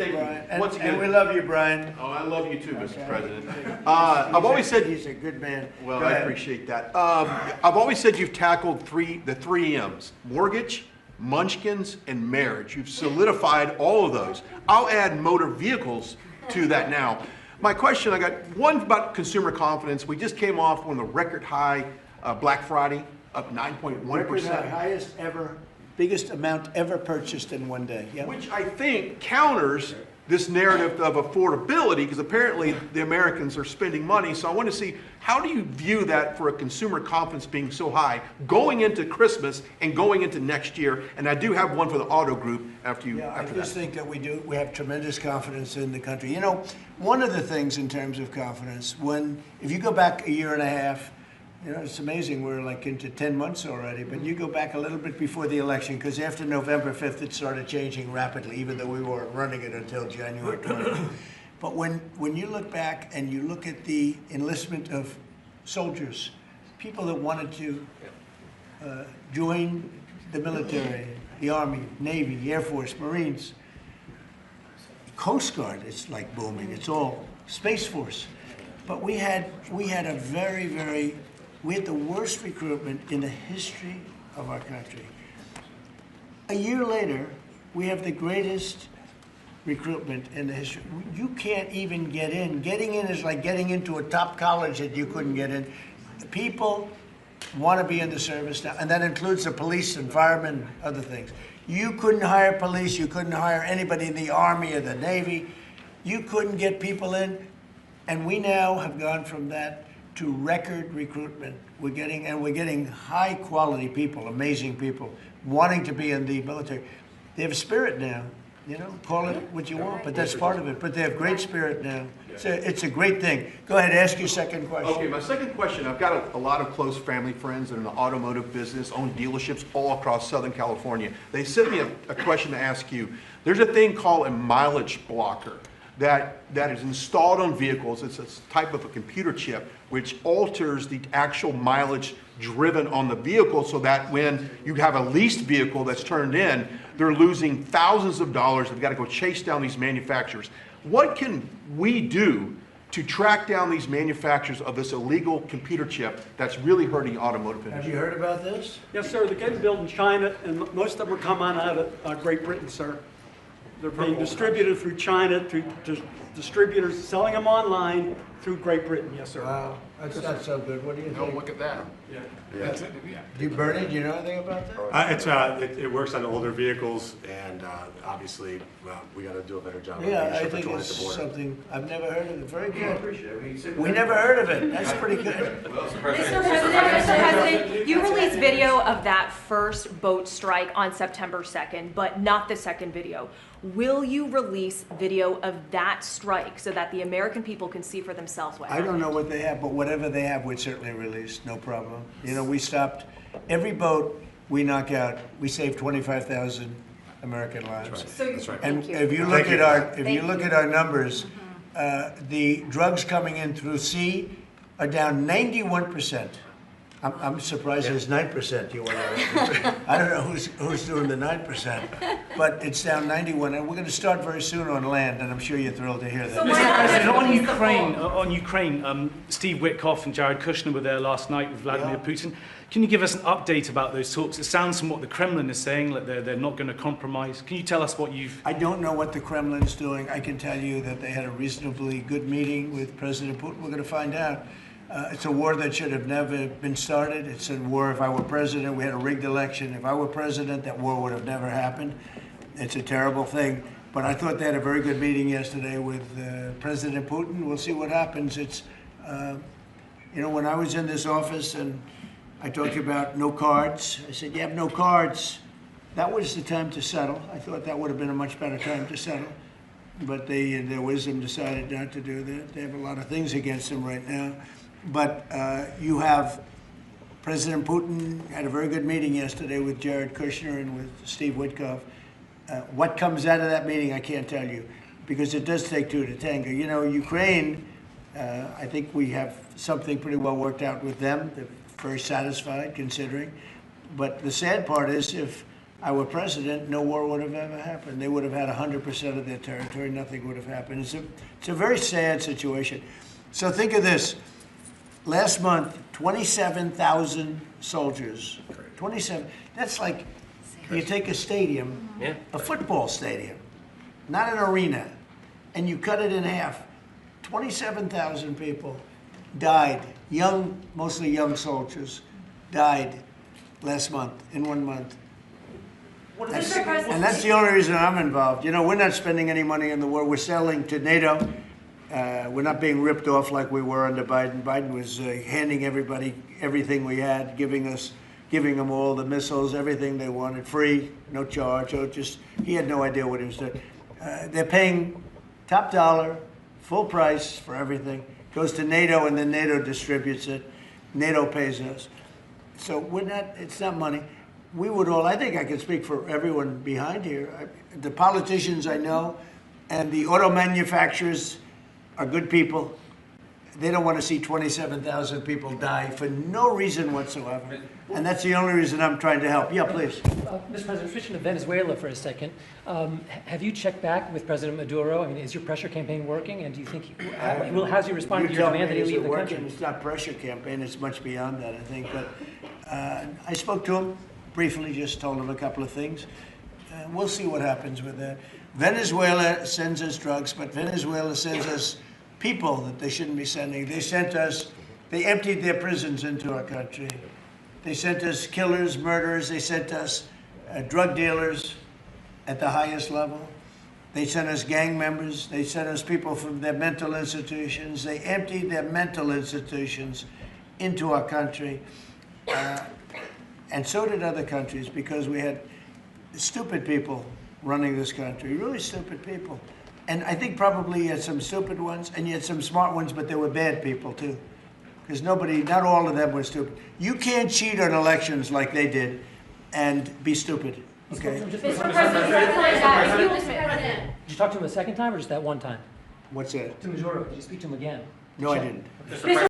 thank Brian. you. Once again, and we love you, Brian. Oh, I love you too, Mr. President. I've always said he's a good man. Well, I appreciate that. I've always said you've tackled the three M's: mortgage, munchkins, and marriage. You've solidified all of those. I'll add motor vehicles to that now. My question, I got one about consumer confidence. We just came off on the record high Black Friday, up 9.1%. Record high, highest ever, biggest amount ever purchased in one day. Yep. Which I think counters this narrative of affordability, because apparently the Americans are spending money. So I want to see, how do you view that for a consumer confidence being so high going into Christmas and going into next year? And I do have one for the auto group after you. Yeah, after I just think that we have tremendous confidence in the country. You know, one of the things in terms of confidence, if you go back a year and a half, you know, it's amazing, we're like into 10 months already, but you go back a little bit before the election, because after November 5th, it started changing rapidly, even though we weren't running it until January 20th. But when you look back and you look at the enlistment of soldiers, people that wanted to join the military, the Army, Navy, Air Force, Marines, Coast Guard, it's like booming, it's all Space Force. But we had the worst recruitment in the history of our country. A year later, we have the greatest recruitment in the history. You can't even get in. Getting in is like getting into a top college that you couldn't get in. People want to be in the service now, and that includes the police and firemen, other things. You couldn't hire police, you couldn't hire anybody in the Army or the Navy. You couldn't get people in, and we now have gone from that to record recruitment. We're getting high quality people, amazing people, wanting to be in the military. They have a spirit now, you know, call it what you want, but that's part of it. But they have great spirit now. It's a great thing. Go ahead, ask your second question. Okay, my second question, I've got a lot of close family friends that are in the automotive business, own dealerships all across Southern California. They sent me a question to ask you. There's a thing called a mileage blocker that is installed on vehicles. It's a type of a computer chip which alters the actual mileage driven on the vehicle, so that when you have a leased vehicle that's turned in, they're losing thousands of dollars. They've got to go chase down these manufacturers. What can we do to track down these manufacturers of this illegal computer chip that's really hurting the automotive industry? Have you heard about this? Yes, sir. They're getting built in China, and most of them are coming out of Great Britain, sir. They're being distributed through China, through distributors selling them online through Great Britain. Yes, sir. Wow, that's not so good. What do you think? Look at that. Bernie, do you know anything about that? It works on older vehicles, and obviously we got to do a better job. Yeah, I think it's something, I've never heard of it. Very good. We never heard of it. That's pretty good. Mr. President, you released video of that first boat strike on September 2nd, but not the second video. Will you release video of that strike so that the American people can see for themselves what happened? I don't know what they have, but whatever they have, we'd certainly release, no problem. You know, we stopped, every boat we knock out, we save 25,000 American lives. That's right. And if you look at our numbers, the drugs coming in through sea are down 91%. I'm surprised there's 9%. You want to? I don't know who's doing the 9%, but it's down 91, and we're going to start very soon on land, and I'm sure you're thrilled to hear that. So Mr. President, on Ukraine, Steve Witkoff and Jared Kushner were there last night with Vladimir Putin. Can you give us an update about those talks? It sounds from what the Kremlin is saying that they're not going to compromise. Can you tell us what you've... I don't know what the Kremlin's doing. I can tell you that they had a reasonably good meeting with President Putin. We're going to find out. It's a war that should have never been started. It's a war, if I were president, we had a rigged election. If I were president, that war would have never happened. It's a terrible thing. But I thought they had a very good meeting yesterday with President Putin. We'll see what happens. It's, you know, when I was in this office and I talked about no cards, I said, you have no cards. That was the time to settle. I thought that would have been a much better time to settle. But they, in their wisdom, decided not to do that. They have a lot of things against them right now. But you have President Putin had a very good meeting yesterday with Jared Kushner and with Steve Witkoff. What comes out of that meeting, I can't tell you, because it does take two to tango. You know, Ukraine, I think we have something pretty well worked out with them. They're very satisfied, considering. But the sad part is if I were president, no war would have ever happened. They would have had 100% of their territory, nothing would have happened. It's a very sad situation. So think of this. Last month, 27,000 soldiers. 27, that's like, you take a stadium, a football stadium, not an arena, and you cut it in half. 27,000 people died, young, mostly young soldiers, died last month, in 1 month. And that's the only reason I'm involved. You know, we're not spending any money in the war. We're selling to NATO. We're not being ripped off like we were under Biden. Biden was handing everybody everything we had, giving them all the missiles, everything they wanted, free, no charge. He had no idea what he was doing. They're paying top dollar, full price for everything. Goes to NATO, and then NATO distributes it. NATO pays us. So it's not money. We would all, I think I can speak for everyone behind here. The politicians I know and the auto manufacturers are good people. They don't want to see 27,000 people die for no reason whatsoever. And that's the only reason I'm trying to help. Yeah, please. Mr. President, switching to Venezuela for a second. Have you checked back with President Maduro? I mean, is your pressure campaign working? And do you think, how's he responding to your demand that he leave the country? It's not pressure campaign, it's much beyond that, I think. But I spoke to him briefly, just told him a couple of things. We'll see what happens with that. Venezuela sends us drugs, but Venezuela sends us people that they shouldn't be sending. They emptied their prisons into our country. They sent us killers, murderers. They sent us drug dealers at the highest level. They sent us gang members. They sent us people from their mental institutions. They emptied their mental institutions into our country. And so did other countries, because we had stupid people running this country, really stupid people. And I think probably you had some stupid ones, and you had some smart ones, but there were bad people too. Because not all of them were stupid. You can't cheat on elections like they did and be stupid, okay? Mr. President, Did you talk to him a second time or just that one time? What's that? To Maduro, did you speak to him again? No, I didn't.